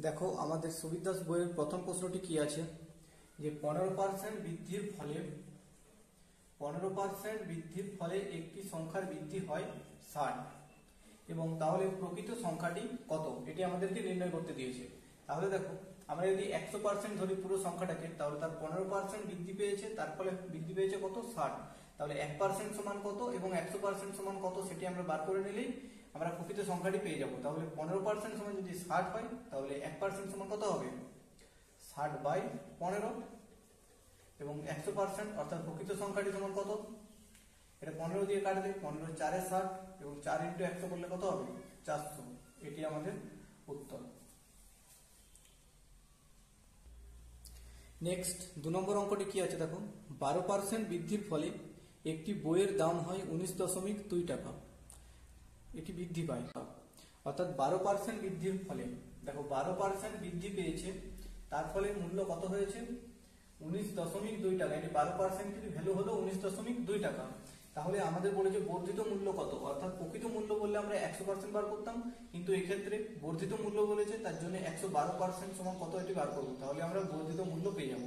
দেখো আমাদের সুবিদ দাস বইয়ের প্রথম প্রশ্নটি কি আছে যে 15% বৃদ্ধির ফলে 15% বৃদ্ধির ফলে একটি সংখ্যার বৃদ্ধি হয় 60 এবং তাহলে প্রকৃত সংখ্যাটি কত, এটি আমাদেরকে নির্ণয় করতে দিয়েছে। তাহলে দেখো আমরা যদি 100% ধরি পুরো সংখ্যাটাকে, তাহলে তার 15% বৃদ্ধি পেয়েছে, তার ফলে বৃদ্ধি পেয়েছে কত, 60। তাহলে 1% সমান কত এবং 100% সমান কত সেটি আমরা বার করে নিলেই আমরা প্রকৃত সংখ্যাটি পেয়ে যাব। তাহলে 15% সমান যদি 60 হয়, তাহলে 1% সমান কত হবে, 60/15 এবং 100% অর্থাৎ প্রকৃত সংখ্যাটি সমান কত, এটা 15 দিয়ে কাটবে, 15 4 60 এবং 4 × 100 করলে কত হবে, 400। এটি আমাদের উত্তর। নেক্সট 2 নম্বর অঙ্কটি কি আছে দেখো, 12% বৃদ্ধির ফলে একটি বইয়ের দাম হয় 19.2 টাকা, এটি বৃদ্ধি পায়। অর্থাৎ 12% বৃদ্ধির ফলে দেখো 12% বৃদ্ধি পেয়েছে, তার ফলে মূল্য কত হয়েছে, 19.2 টাকা। এটি 12% এর ভ্যালু হলো 19.2 টাকা। তাহলে আমাদের বলেছে বর্ধিত মূল্য কত, অর্থাৎ প্রকৃত মূল্য বললে আমরা 100% বার করতাম, কিন্তু এক্ষেত্রে বর্ধিত মূল্য বলেছে, তার জন্য 112% সমান কত এটি বার করবো। তাহলে আমরা বর্ধিত মূল্য পেয়ে যাব।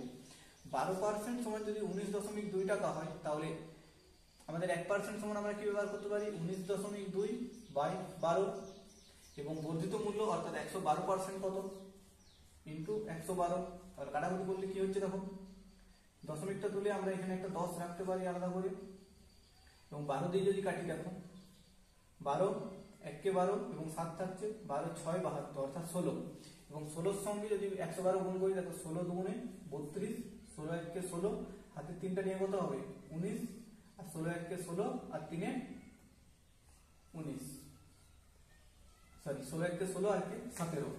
12% সমান যদি 19.2 টাকা হয়, তাহলে আমাদের 1% সমান আমরা কি ব্যবহার করতে পারি, 19.2/12 এবং বর্ধিত মূল্য অর্থাৎ 112% কত ইন্টু 112। তাহলে কাটাকুটি করলে কি হচ্ছে দেখো, দশমিকটা তুলে আমরা এখানে একটা 10 রাখতে পারি আলাদা করে, এবং 12 দিয়ে যদি কাটি দেখো 12 1 12 এবং 7 থাকছে, 12 6 72 অর্থাৎ 16, এবং 16 সঙ্গে যদি 112 গুণ করি দেখো 16 দুগুণে 32, 16 1 16, হাতে 3টা নিয়ে কত হবে 19, আর 16 1 16 আর 3 19, সরি 16 1 16 আর 17,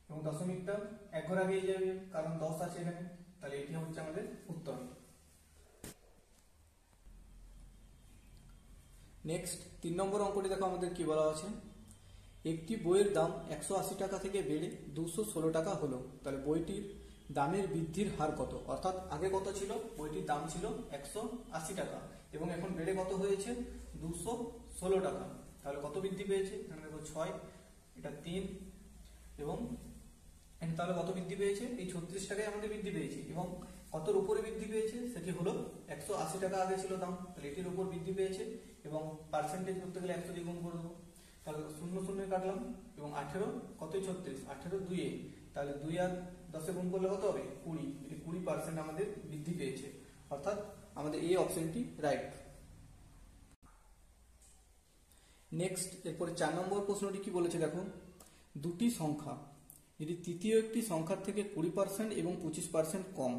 এবং দশমিকটা এক ঘর আগে যাবে কারণ 10 আছে এখানে। তাহলে এটি হচ্ছে আমাদের উত্তর। নেক্সট 3 নম্বর অঙ্কটি দেখো আমাদের কি বলা আছে, একটি বইয়ের দাম 180 টাকা থেকে বেড়ে 216 টাকা হলো, তাহলে বইটির দামের বৃদ্ধির হার কত। অর্থাৎ আগে কত ছিল, বইটির দাম ছিল 180 টাকা এবং এখন বেড়ে কত হয়েছে 216 টাকা। তাহলে কত বৃদ্ধি পেয়েছে, এখানে দেখো 6, এটা 3, এবং তাহলে কত বৃদ্ধি পেয়েছে, এই 36 টাকায় আমাদের বৃদ্ধি পেয়েছে, এবং কতর উপরে বৃদ্ধি পেয়েছে সেটি হলো 180 টাকা আগে ছিল দাম, তাহলে এটির উপর বৃদ্ধি পেয়েছে, এবং পার্সেন্টেজ করতে গেলে 100 দিয়ে গুণ করে দেবো। তাহলে 0 0 কাটলাম, এবং 18 কতই 36, 18 2 এ, তাহলে 2 আর 10 গুণ করলে কত হবে 20, 20% আমাদের বৃদ্ধি পেয়েছে, অর্থাৎ আমাদের এই অপশনটি রাইট। নেক্সট এরপরে 4 নম্বর প্রশ্নটি কি বলেছে দেখো, দুটি সংখ্যা যদি তৃতীয় একটি সংখ্যার থেকে 20% এবং 25% কম,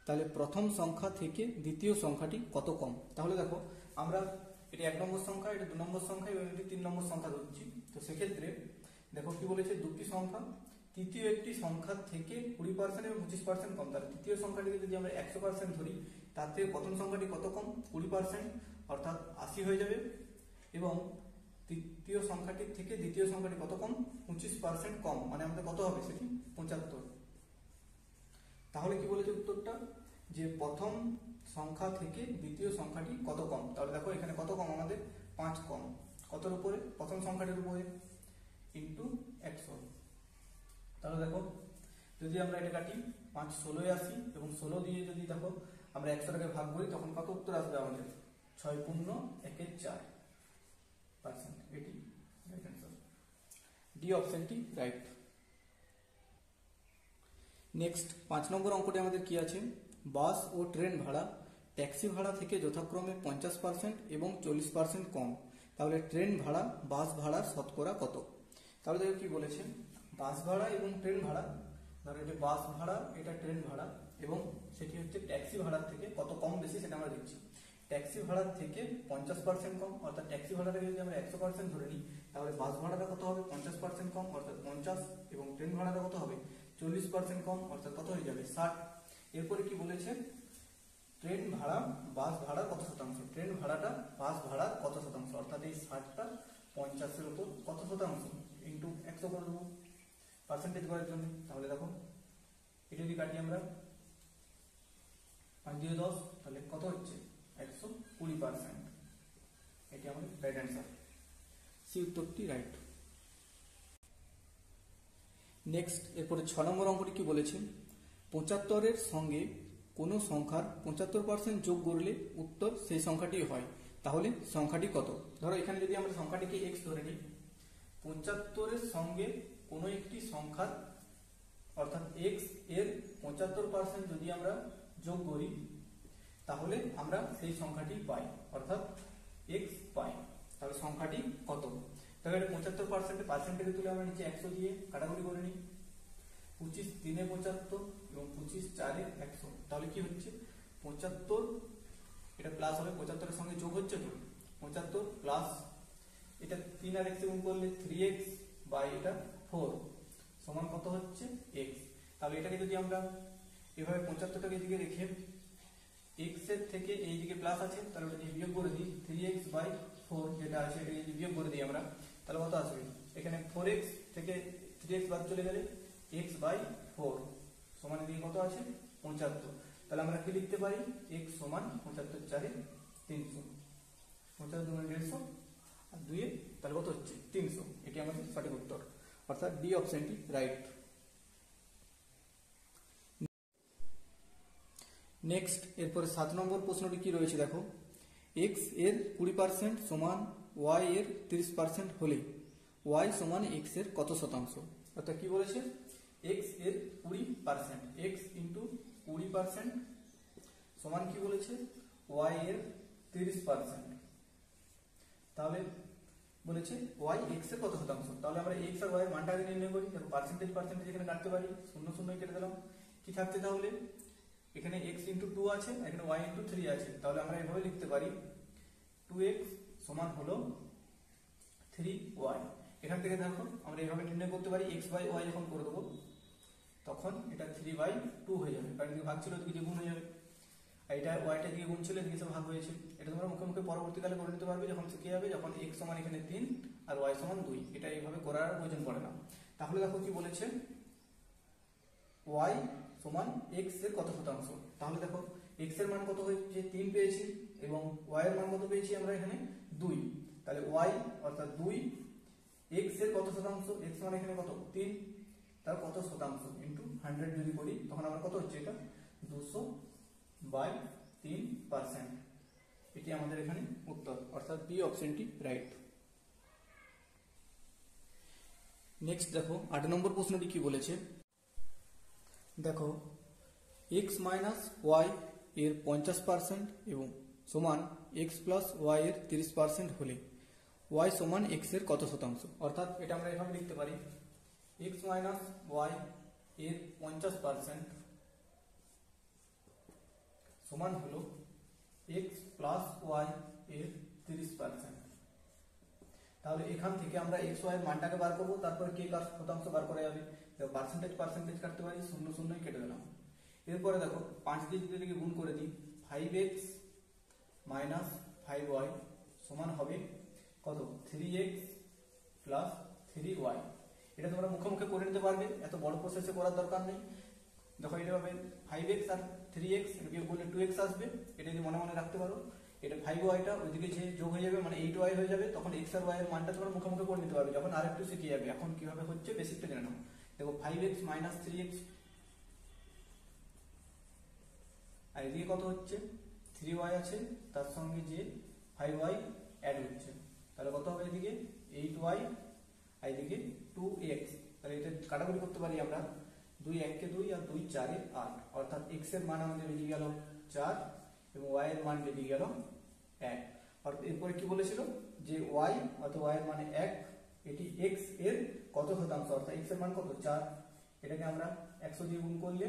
তাহলে প্রথম সংখ্যা থেকে দ্বিতীয় সংখ্যাটি কত কম। তাহলে দেখো আমরা এটি 1 নম্বর সংখ্যা, এটা 2 নম্বর সংখ্যা এবং এটি 3 নম্বর সংখ্যা ধরছি। তো সেক্ষেত্রে দেখো কি বলেছে, দুটি সংখ্যা তৃতীয় একটি সংখ্যার থেকে 20% এবং 25% কম, তাহলে তৃতীয় সংখ্যাটিকে যদি আমরা 100% ধরি, তার থেকে প্রথম সংখ্যাটি কত কম, 20%, অর্থাৎ 80 হয়ে যাবে, এবং তৃতীয় সংখ্যাটির থেকে দ্বিতীয় সংখ্যাটি কত কম, 25% কম, মানে আমাদের কত হবে সেটি 75। তাহলে কি বলেছে উত্তরটা, যে প্রথম সংখ্যা থেকে দ্বিতীয় সংখ্যাটি কত কম। তাহলে দেখো এখানে কত কম, আমাদের 5 কম, কতর উপরে, প্রথম সংখ্যাটির উপরে, ইন্টু 100। তাহলে দেখো যদি আমরা এটা কাটি 5 16 আসি, এবং 16 দিয়ে যদি দেখো আমরা 100টাকে ভাগ করি, তখন কত উত্তর আসবে আমাদের, 6 × 1 = 4%। এটি রাইট অ্যান্সার, ডি অপশনটি রাইট। নেক্সট 5 নম্বর অঙ্কটি আমাদের কি আছে, বাস ও ট্রেন ভাড়া ট্যাক্সি ভাড়া থেকে যথাক্রমে 50% এবং 40% কম, তাহলে ট্রেন ভাড়া বাস ভাড়া শতকরা কত। তাহলে দেখো কি বলেছে, বাস ভাড়া এবং ট্রেন ভাড়া, ধরো এটা বাস ভাড়া, এটা ট্রেন ভাড়া, এবং সেটি হচ্ছে ট্যাক্সি ভাড়ার থেকে কত কম বেশি সেটা আমরা দেখছি। ট্যাক্সি ভাড়ার থেকে 50% কম, অর্থাৎ ট্যাক্সি ভাড়াটাকে যদি আমরা 100% ধরে নিই, তাহলে বাস ভাড়াটা কত হবে 50% কম, অর্থাৎ 50, এবং ট্রেন ভাড়াটা কত হবে 40% কম, অর্থাৎ কত হয়ে যাবে 60। এরপরে কি বলেছে, ট্রেন ভাড়া বাস ভাড়া কত শতাংশ, ট্রেন ভাড়াটা বাস ভাড়া কত শতাংশ, অর্থাৎ এই 60টা 50-এর উপর কত শতাংশ ইন্টু 100 করে দেবো পার্সেন্টেজ করার জন্য। তাহলে দেখো এটা যদি কাটি আমরা 5 দিয়ে 10, তাহলে কত হচ্ছে 120%। এটি আমাদের রাইট অ্যান্সার। সি উত্তরটি রাইট। নেক্সট এরপরে 6 নম্বর অঙ্কটি কি বলেছে, 75-এর সঙ্গে কোনো সংখ্যার 75% যোগ করলে উত্তর সেই সংখ্যাটি হয়, তাহলে সংখ্যাটি কত? ধরো এখানে যদি আমরা সংখ্যাটিকে x ধরে নিই, 75-এর সঙ্গে কোনো একটি সংখ্যার অর্থাৎ x এর 75% যদি আমরা যোগ করি তাহলে আমরা সেই সংখ্যাটি পাই, অর্থাৎ x পাই। তাহলে সংখ্যাটি কত? তাহলে 75% পার্সেন্টেজে তুলে আমরা নিচে 100 দিয়ে কাটাকুটি করে নিই। 25 3 75 এবং 25 4 100, তাহলে কি হচ্ছে 75, এটা প্লাস হবে 75-এর সঙ্গে যোগ হচ্ছে তো 75 প্লাস এটা 3 আর x গুণ করলে 3x বাই এটা 4 সমান কত হচ্ছে x। তাহলে এটাকে যদি আমরা এভাবে 75টাকে এদিকে রেখে x এর থেকে এই দিকে প্লাস আছে তাহলে ওটা যদি বিয়োগ করে দিই 3x বাই 4 যেটা আছে এটা যদি বিয়োগ করে দিই আমরা তাহলে কত আসবে, এখানে 4x থেকে 3x বাদ চলে গেলে x বাই 4 সমান এদিকে কত আছে 75। তাহলে আমরা কি লিখতে পারি, x সমান 75 4 300, 75 2 150 আর 2 তাহলে কত হচ্ছে 300। এটি আমাদের সঠিক উত্তর, অর্থাৎ ডি অপশনটি রাইট। নেক্সট এরপরে 7 নম্বর প্রশ্নটি কি রয়েছে দেখো, x এর 20% সমান y এর 30% হলে y সমান x এর কত শতাংশ? অর্থাৎ কি বলেছে, x এর 20%, x ইন্টু 20% সমান কি বলেছে y এর 30%। তাহলে বলেছে y x এর কত শতাংশ, তাহলে আমরা x আর y এর মানটা আগে নির্ণয় করি। দেখো পার্সেন্টেজ এখানে কাটতে পারি, 0 0 কেটে দিলাম, কি থাকছে তাহলে এখানে x ইন্টু 2 আছে, এখানে y ইন্টু 3 আছে, তাহলে আমরা এভাবে লিখতে পারি 2x সমান হলো 3y। এখান থেকে দেখো আমরা এভাবে নির্ণয় করতে পারি, x বাই y যখন করে দেবো তখন এটা 3/2 হয়ে যাবে, কারণ এদিকে ভাগ ছিল এদিকে গুণ হয়ে যাবে, আর এটা yটা দিকে গুণ ছিল এদিকে ভাগ হয়েছে। এটা তোমরা মুখে মুখে পরবর্তীকালে করে নিতে পারবে যখন শিখে যাবে, যখন x সমান এখানে 3 আর y সমান 2, এটা এইভাবে করার প্রয়োজন পড়ে না। তাহলে দেখো কি বলেছে, y সমান x এর কত শতাংশ, তাহলে দেখো x এর মান কত হয়েছে 3 পেয়েছি এবং y এর মান কত পেয়েছি আমরা এখানে 2, তাহলে y অর্থাৎ 2 x এর কত শতাংশ, x মানে এখানে কত 3, তার কত শতাংশ ইনটু 100 যদি করি তখন আমরা কত হচ্ছে এটা 200/3%। এটি আমাদের এখানে উত্তর, অর্থাৎ বি অপশনটি রাইট। নেক্সট দেখো 8 নম্বর প্রশ্নটি কি বলেছে, দেখো x মাইনাস ওয়াই এর 50% এবং সমান x প্লাস ওয়াই এর 30% হলে y সমান x এর কত শতাংশ? অর্থাৎ এটা আমরা এভাবে লিখতে পারি, x মাইনাস ওয়াই এর 50% সমান হলো x প্লাস ওয়াই এর 30%। তাহলে এখান থেকে আমরা x y এর মানটাকে বার করব, তারপর কে কার শতাংশ বার করা যাবে, পার্সেন্টেজ কাটতে পারি, 0 0 কেটে দিলাম। এরপরে দেখো 5 দিয়ে যদি গুণ করে দিই 5x মাইনাস 5y সমান হবে কত 3x প্লাস 3y। এটা তোমরা মুখে মুখে করে নিতে পারবে, এত বড় প্রসেসে করার দরকার নেই। দেখো এটা হবে 5x আর 3x বিয়োগ করলে 2x আসবে, এটা যদি মনে মনে রাখতে পারো। এটা 5yটা ওইদিকে যে যোগ হয়ে যাবে মানে 8y হয়ে যাবে, তখন x আর y এর মানটা তোমরা মুখে মুখে করে নিতে পারবে, যখন আরেকটু শিখে যাবে। এখন কিভাবে হচ্ছে বেসিকটা জেনে নাও। দেখো 5x মাইনাস 3x আর এদিকে কত হচ্ছে 3y আছে, তার সঙ্গে যে 5y অ্যাড হচ্ছে, তাহলে কত হবে এদিকে 8y আর এদিকে 2x। তাহলে এটা কাটাকুটি করতে পারি আমরা, 2 1 কে 2 আর 2 4 এ 8, অর্থাৎ x এর মান আমাদের বেরিয়ে গেল 4 এবং y এর মান বেরিয়ে গেল 1। আর এরপরে কি বলেছিল যে y অথবা y এর মানে 1, এটি x এর কত শতাংশ, অর্থাৎ x এর মান কত 4, এটাকে আমরা 100 দিয়ে গুণ করলে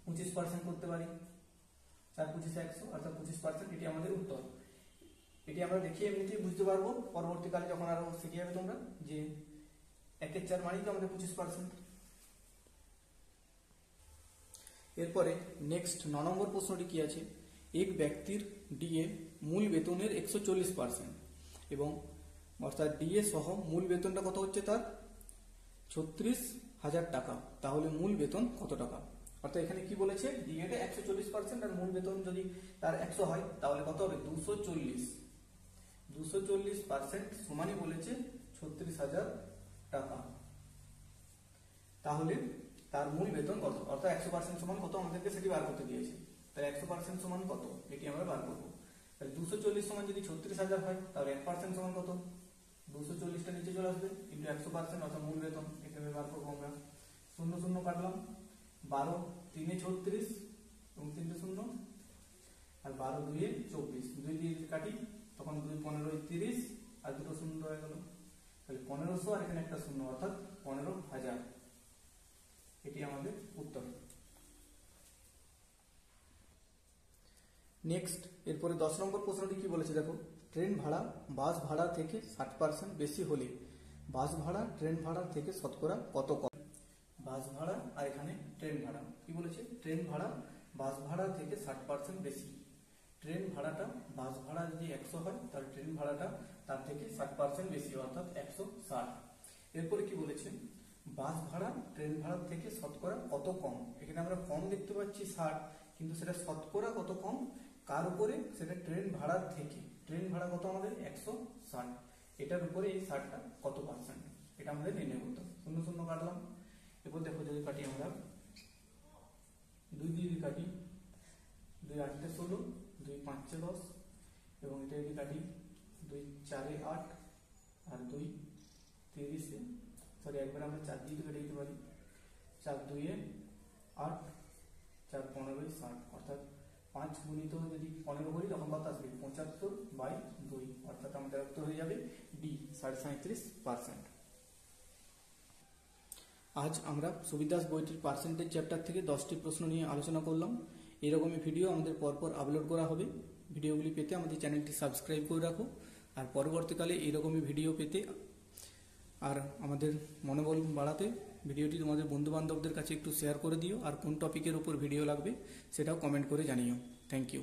25% করতে পারি, 4 25 100 অর্থাৎ 25%। এটি আমাদের উত্তর। এটি আমরা দেখিয়ে এমনিতেই বুঝতে পারবো পরবর্তীকালে যখন আরো শিখে যাবে তোমরা, যে 1 এর 4 মানেই তো আমাদের 25%। এরপরে নেক্সট 9 নম্বর প্রশ্নটি কি আছে, এক ব্যক্তির ডিএ মূল বেতনের 140% এবং অর্থাৎ ডিএ সহ মূল বেতনটা কত হচ্ছে তার 36,000 টাকা, তাহলে মূল বেতন কত টাকা? অর্থাৎ এখানে কি বলেছে, ডিএটা 140% আর মূল বেতন যদি তার 100 হয় তাহলে কত হবে 240। 240% সমানই বলেছে 36,000 টাকা। তাহলে তার মূল বেতন কত, অর্থাৎ 100% সমান কত আমাদেরকে সেটি বার করতে দিয়েছে। তাহলে 100% সমান কত এটি আমরা বার করবো। তাহলে 240 সমান যদি 36,000 হয় তাহলে 1% সমান কত, 240টা নিচে চলে আসবে কিন্তু 100% অর্থাৎ মূল বেতন এখানে বার করবো আমরা। শূন্য শূন্য কাটলাম, 12 3 36 এবং 3 শূন্য, আর 12 2 24, 2 দিয়ে কাটি তখন 2 15 30 আর দুটো শূন্য হয়ে গেল। তাহলে 1500 আর এখানে একটা শূন্য অর্থাৎ 15,000, এটি আমাদের উত্তর। নেক্সট এরপরে 10 নম্বর প্রশ্নটি কি বলেছে দেখো, ট্রেন ভাড়া বাস ভাড়া থেকে 60% বেশি হলে বাস ভাড়া ট্রেন ভাড়া থেকে শতকরা কত কম। বাস ভাড়া আর এখানে ট্রেন ভাড়া কি বলেছে, ট্রেন ভাড়া বাস ভাড়া থেকে 60% বেশি। ট্রেন ভাড়াটা বাস ভাড়া যদি 100 হয় তাহলে ট্রেন ভাড়াটা তার থেকে 60% বেশি অর্থাৎ 160। এরপরে কি বলেছে, বাস ভাড়া ট্রেন ভাড়া থেকে শতকরা কত কম। এখানে আমরা কম দেখতে পাচ্ছি 60, কিন্তু সেটা শতকরা কত কম কার উপরে, সেটা ট্রেন ভাড়ার থেকে। ট্রেন ভাড়া কত আমাদের 160, এটার উপরে এই 60টা কত পার্সেন্ট এটা আমাদের নির্ণয় করতে হবে। শূন্য শূন্য কাটলাম, এরপর দেখো যদি কাটি আমরা 2 দিয়ে যদি কাটি 2 8 16, 2 5 10 এবং এটা যদি কাটি 2 4 8 আর 2 30, সরি একবার আমরা 4 দিয়ে কেটে দিতে পারি, 4 2 8 4 15 60, অর্থাৎ 5 গুণিত যদি 15 করি তখন কত আসবে 75/2, অর্থাৎ আমাদের উত্তর হয়ে যাবে ডি 37.5%। আজ আমরা সুবিদাস বইটির পার্সেন্টেজ চ্যাপ্টার থেকে 10টি প্রশ্ন নিয়ে আলোচনা করলাম। এরকমই ভিডিও আমাদের পরপর আপলোড করা হবে। ভিডিওগুলি পেতে আমাদের চ্যানেলটি সাবস্ক্রাইব করে রাখো, আর পরবর্তীকালে এরকমই ভিডিও পেতে আর আমাদের মনোবল বাড়াতে ভিডিওটি তোমাদের বন্ধু বান্ধবদের কাছে একটু শেয়ার করে দিও, আর কোন টপিকের উপর ভিডিও লাগবে সেটাও কমেন্ট করে জানিও। Thank you.